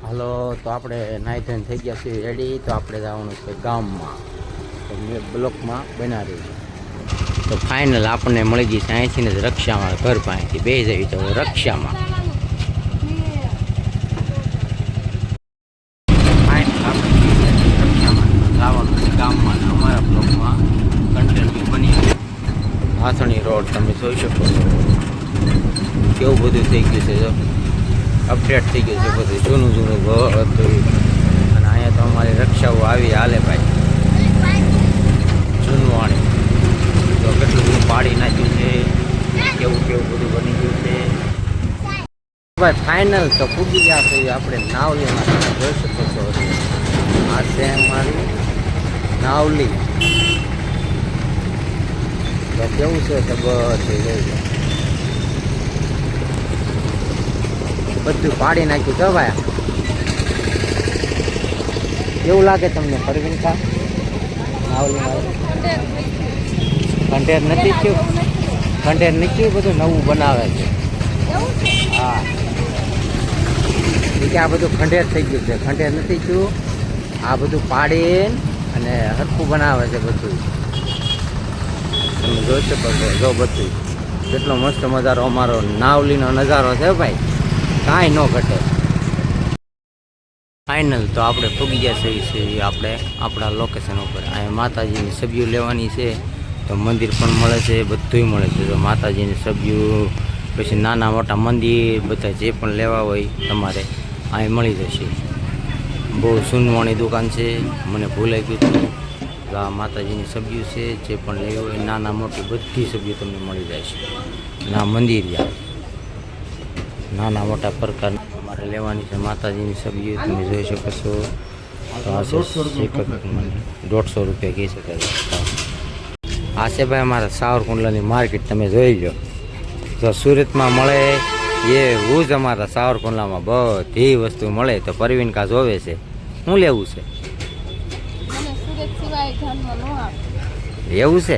હાલો, તો આપણે નાઈ ધોઈને થઈ ગયા છીએ રેડી. તો આપણે જવાનું છે ગામમાં, તો મેં બ્લોકમાં બનાવ્યું છે. તો ફાઇનલ આપણને મળી ગઈ છે અહીંથી ને રક્ષામાં, ઘર પાસેથી બે જવી તો રક્ષામાં. ફાઇનલ આપણે રક્ષામાં જવાનું છે ગામમાં. અમારા બ્લોકમાં કન્ટેન્ટ બની હાથણી રોડ તમે જોઈ શકો છો. કેવું બધું થઈ ગયું છે, જો અપડેટ થઈ ગયું છે બધું, જૂનું જૂનું ઘર હતું. અને અહીંયા તો અમારી રક્ષાઓ આવી હાલે ભાઈ, જૂનવાણી. તો કેટલું બધું પાડી નાખ્યું છે, કેવું કેવું બધું બની ગયું છે ભાઈ. ફાઇનલ તો પૂગી ગયા છે આપણે નાવલીમાં. તમે જોઈ શકો છો, આ છે અમારી નાવલી. તો કેવું છે તો બધું જોઈ બધું પાડી નાખ્યું છે ભાઈ. કેવું લાગે તમને પરવીનકા નાવલીમાં? ખંડેર નથી થયું, ખંડેર નથી, બધું નવું બનાવે છે. હા, કે આ બધું ખંડેર થઈ ગયું છે, ખંડેર નથી થયું. આ બધું પાડી અને હરખું બનાવે છે બધું. તમે જોઈ શકો છો, જો બધું કેટલો મસ્ત મજારો અમારો નાવલીનો નજારો છે ભાઈ, કાંઈ ન ઘટે. ફાઇનલ તો આપણે પૂગી ગયા છીએ આપણે આપણા લોકેશન ઉપર. અહીંયા માતાજીની સબ્યું લેવાની છે, તો મંદિર પણ મળે છે, બધુંય મળે છે. તો માતાજીની સબ્યું, પછી નાના મોટા મંદિર બધા જે પણ લેવા હોય તમારે અહીં મળી જશે. બહુ સુનવાણી દુકાન છે, મને ભૂલાઈ ગયું હતું. તો આ માતાજીની સબ્યું છે, જે પણ લેવી હોય નાના મોટી બધી સબ્યું તમને મળી જાય છે. ના મંદિર નાના મોટા પ્રકાર અમારે લેવાની છે માતાજીની સબ્જી. તમે જોઈ શકો છો. તો આ છે 150 રૂપિયા કહી શકાય. આ છે ભાઈ અમારા સાવરકુંડલાની માર્કેટ, તમે જોઈ લો. તો સુરતમાં મળે એવું જ અમારા સાવરકુંડલામાં બધી વસ્તુ મળે. તો પરવીનકા જોવે છે શું લેવું છે, એવું છે.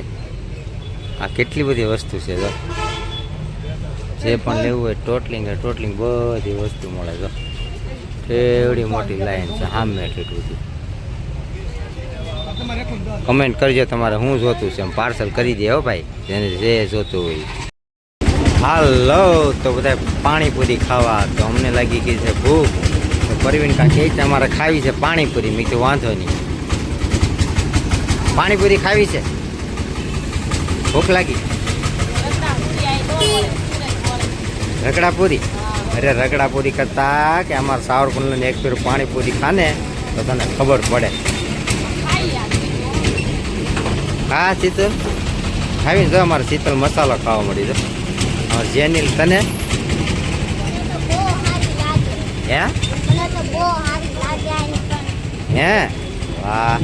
આ કેટલી બધી વસ્તુ છે, જો જે પણ લેવું હોય ટોટલિંગ બધી વસ્તુ મળે. તો એવડી મોટી લાઈન છે સામે એટલું બધું. કમેન્ટ કરજો તમારે શું જોતું છે, પાર્સલ કરી દે હો ભાઈ, જેને જે જોતું હોય. હાલો, તો બધા પાણીપુરી ખાવા. તો અમને લાગી ગઈ છે ભૂખ. તો પરવીનકા કહે છે અમારે ખાવી છે પાણીપુરી. મેં કીધું વાંધો નહીં, પાણીપુરી ખાવી છે, ભૂખ લાગી. રગડાપુરી, અરે રગડાપુરી કરતા કે અમારા સાવરકુંડલાની એક ફેર પાણીપુરી ખાને તો તને ખબર પડે. હા શીતલ ખાવીને જો, અમારે શીતલ મસાલો ખાવા મળી જો. અમારે જેનિલ તને હે વાહ.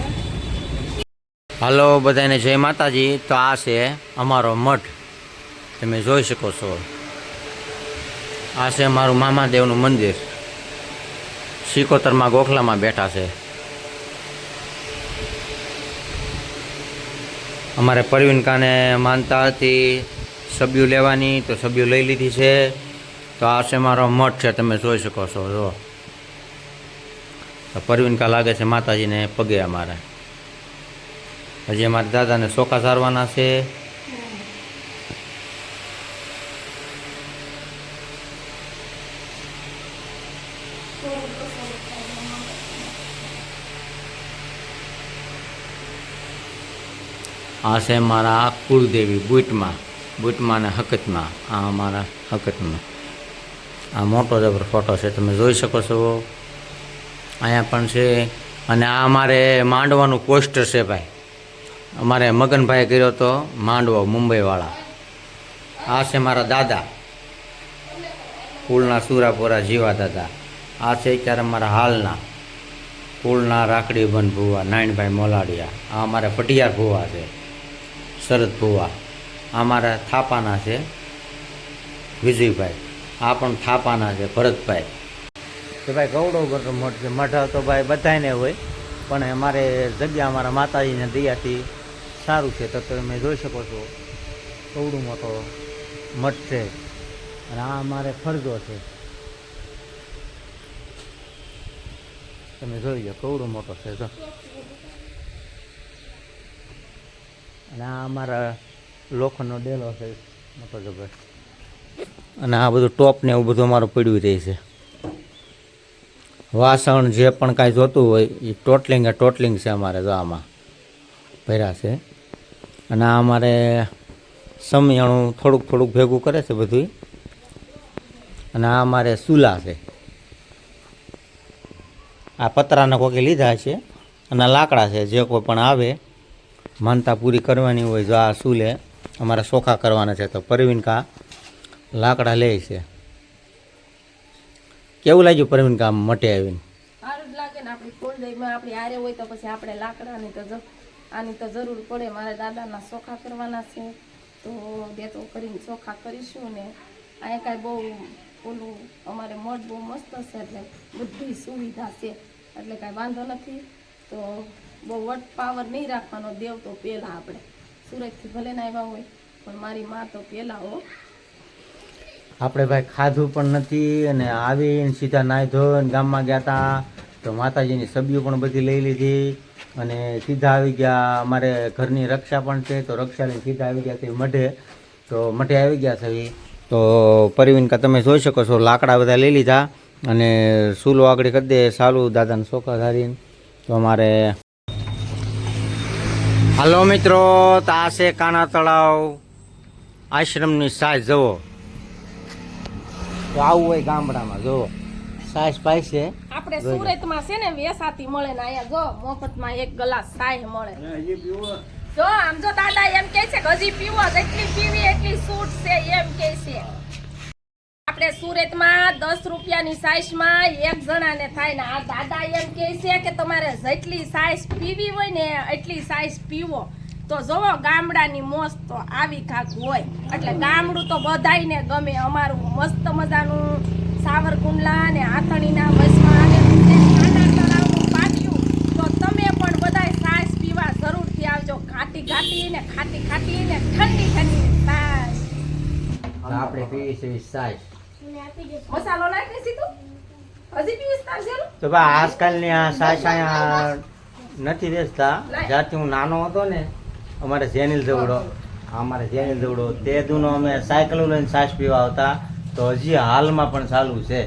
હાલો બધાને જય માતાજી. તો આ છે અમારો મઠ, તમે જોઈ શકો છો. આ છે મારું મામાદેવનું મંદિર, સિકોતરમાં ગોખલામાં બેઠા છે. અમારે પરવીનકાને માનતા હતી સબ્યું લેવાની, તો સબ્યું લઈ લીધી છે. તો આ છે મારો મઠ છે, તમે જોઈ શકો છો. જો તો પરવીનકા લાગે છે માતાજીને પગે. અમારે હજી અમારા દાદાને ચોખા સારવાના છે. આ છે મારા કુળદેવી બુટમાં ને હકતમાં. આ અમારા હકતમાં આ મોટો જબર ફોટો છે, તમે જોઈ શકો છો. અહીંયા પણ છે. અને આ અમારે માંડવાનું પોસ્ટર છે ભાઈ, અમારે મગનભાઈ કર્યો હતો માંડવો, મુંબઈવાળા. આ છે મારા દાદા કુળના સુરાપુરા જીવા દાદા. આ છે ત્યારે અમારા હાલના કુળના રાખડીબંધ ભુવા નાયણભાઈ મોલાડિયા. આ અમારા પટિયાર ભુવા છે શરદ ભુવા. આ મારા થાપાના છે વિજયભાઈ. આ પણ થાપાના છે ભરતભાઈ. તો ભાઈ ગૌડો ગરનો મઠ છે. મઠ તો ભાઈ બધાને હોય, પણ અમારે જગ્યા અમારા માતાજીને દયાથી સારું છે. તો તમે જોઈ શકો છો, ગૌડો મોટો મઠ છે. અને આ અમારે ફરજો છે. તમે જોઈ લો કવડો મોટો છે જો. અને આ અમારા લોખંડનો ડેલો છે મોટો જબર. અને આ બધું ટોપ ને એવું બધું અમારું પડ્યું રહે છે. વાસણ જે પણ કાંઈ જોતું હોય એ ટોટલિંગ છે અમારે જો આમાં ભર્યા છે. અને આ અમારે સમિયાણું થોડુંક ભેગું કરે છે બધું. અને આ અમારે ચૂલા છે. આ પતરાના કોકે લીધા છે અને લાકડા છે. જે કોઈ પણ આવે માનતા પૂરી કરવાની હોય જો આ ચૂલે અમારે ચોખા કરવાના છે તો પરવીનકા લાકડા લે છે. કેવું લાગ્યું પરવીનકા મટે આવીને? સારું જ લાગે ને. આપણી કુળદેવીમાં આપણી હારે હોય તો પછી આપણે લાકડાની તો આની તો જરૂર પડે. મારા દાદાના ચોખા કરવાના છે તો બે તો કરીને ચોખા કરીશું ને. અહીંયા કાંઈ બહુ ઓલું અમારે મઠ બહુ મસ્ત છે એટલે બધી સુવિધા છે એટલે કાંઈ વાંધો નથી. તો બહુ વટ પાવર નહીં રાખવાનો. દેવ તો પહેલાં આપણે સુરતથી ભલે ને આવ્યા હોય પણ મારી માં તો પહેલાં હો. આપણે ભાઈ ખાધું પણ નથી અને આવીને સીધા નાહી ધોઈને ગામમાં ગયા હતા તો માતાજીની સબ્જીઓ પણ બધી લઈ લીધી અને સીધા આવી ગયા. અમારે ઘરની રક્ષા પણ છે તો રક્ષા લઈને સીધા આવી ગયા છે મઢે. તો મઢે આવી ગયા છે તો પરવીનકા તમે જોઈ શકો છો લાકડા બધા લઈ લીધા અને સૂલો આગળ કરી દે સાલું દાદાને ચોખા ધારીને. તો અમારે હાલો મિત્રો, તો આ છે કાના તળાવ આશ્રમની સાજ જવો. તો આવું હોય ગામડામાં જો સાસ પાય છે. આપણે સુરતમાં છે ને વેસાતી મળે ને અહીંયા જો મફતમાં એક ગ્લાસ ચાય મળે. જો આમ જો દાદા એમ કહે છે કે હજી પીવો, જેટલી પીવી એટલી છૂટ છે એમ કહે છે. આપણે સુરતમાં 10 રૂપિયાની સાઈઝમાં એક જણાને થાય ને આ દાદા એમ કહે છે કે તમારે જેટલી સાઈઝ પીવી હોય ને એટલી સાઈઝ પીવો. તો જોવો ગામડાની મોજ તો આવી કાક હોય. એટલે ગામડું તો બધાયને ગમે. અમારું મસ્ત મજાનું સાવરકુંડલા ને આથણીના વસમાં અને નાના તળાવનું પાટિયું. તો તમે પણ બધાય સાઈઝ પીવા જરૂરથી આવજો. ઘાટી ને ખાટી ને ઠંડી સાઈઝ. આપણે પીવી છે સાસ. મસાલો નાખી સીધું હજી પીવીસ તાર તો ભાઈ આજકાલની આ સાસ અહીંયા નથી વેચતા. જ્યારથી હું નાનો હતો ને અમારે જેનિલ જવડો તે દૂનો અમે સાયકલ લઈને સાસ પીવા આવતા. તો હજી હાલમાં પણ ચાલુ છે.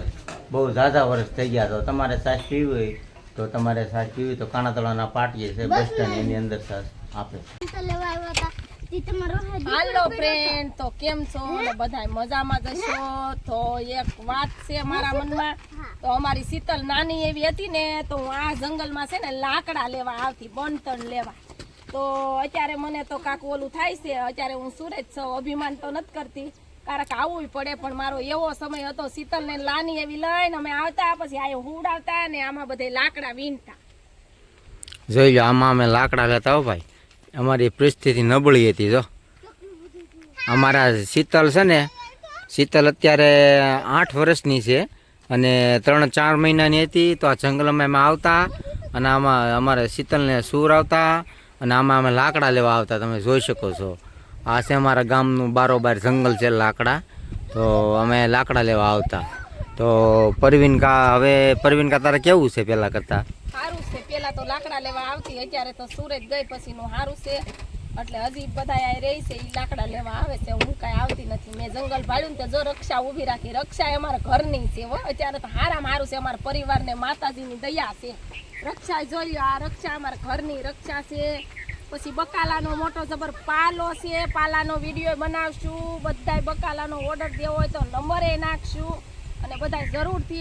બહુ ઝાઝા વર્ષ થઈ ગયા. તો તમારે સાસ પીવી હોય તો તમારે સાસ પીવી તો કાના તળાવના પાટીએ છે બસ સ્ટેન્ડ એની અંદર સાસ આપે. હાલો ફ્રેન્ડ, તો કેમ છો? બધાય મજામાં જશો? તો એક વાત છે મારા મનમાં. તો અમારી શીતલ નાની એવી હતી ને તો હું આ જંગલમાં છે ને લાકડા લેવા આવતી, બનતણ લેવા. તો અત્યારે મને તો કાક ઓલું થાય છે. અત્યારે હું સુરત છું, અભિમાન તો નથી કરતી કારણ કે આવવું પડે. પણ મારો એવો સમય હતો શીતલ ને નાની એવી લઈને અમે આવતા, પછી આ હુડાવતા ને આમાં બધે લાકડા વીણતા. જોઈ લો આમાં અમે લાકડા લેતા હો ભાઈ. અમારી પરિસ્થિતિ નબળી હતી. જો અમારા શીતલ છે ને, શીતલ અત્યારે 8 વર્ષની છે અને 3-4 મહિનાની હતી. તો આ જંગલમાં અમે આવતા અને આમાં અમારે શીતલને સૂર આવતા અને આમાં અમે લાકડા લેવા આવતા. તમે જોઈ શકો છો આ છે અમારા ગામનું બારોબાર જંગલ છે લાકડા. તો અમે લાકડા લેવા આવતા. તો પરવીનકા તારે કેવું છે પેલા કરતા? સારું છે. પેલા તો લાકડા લેવા આવતી, અત્યારે તો સુરત ગઈ પછી નું સારું છે. એટલે હજી બધા રહી છે એ લાકડા લેવા આવે છે. હું કાંઈ આવતી નથી. મેં જંગલ ભાડ્યું ને તો જો રક્ષા ઊભી રાખી. રક્ષા અમારા ઘરની છે હો. અત્યારે તો હારામાં સારું છે. અમારા પરિવારને માતાજીની દયા છે. રક્ષા જોઈ લો, આ રક્ષા અમારા ઘરની રક્ષા છે. પછી બકાલાનો મોટો જબર પાલો છે. પાલાનો વિડીયો બનાવશું. બધાય બકાલાનો ઓર્ડર દેવો હોય તો નંબરે નાખશું અને બધાય જરૂરથી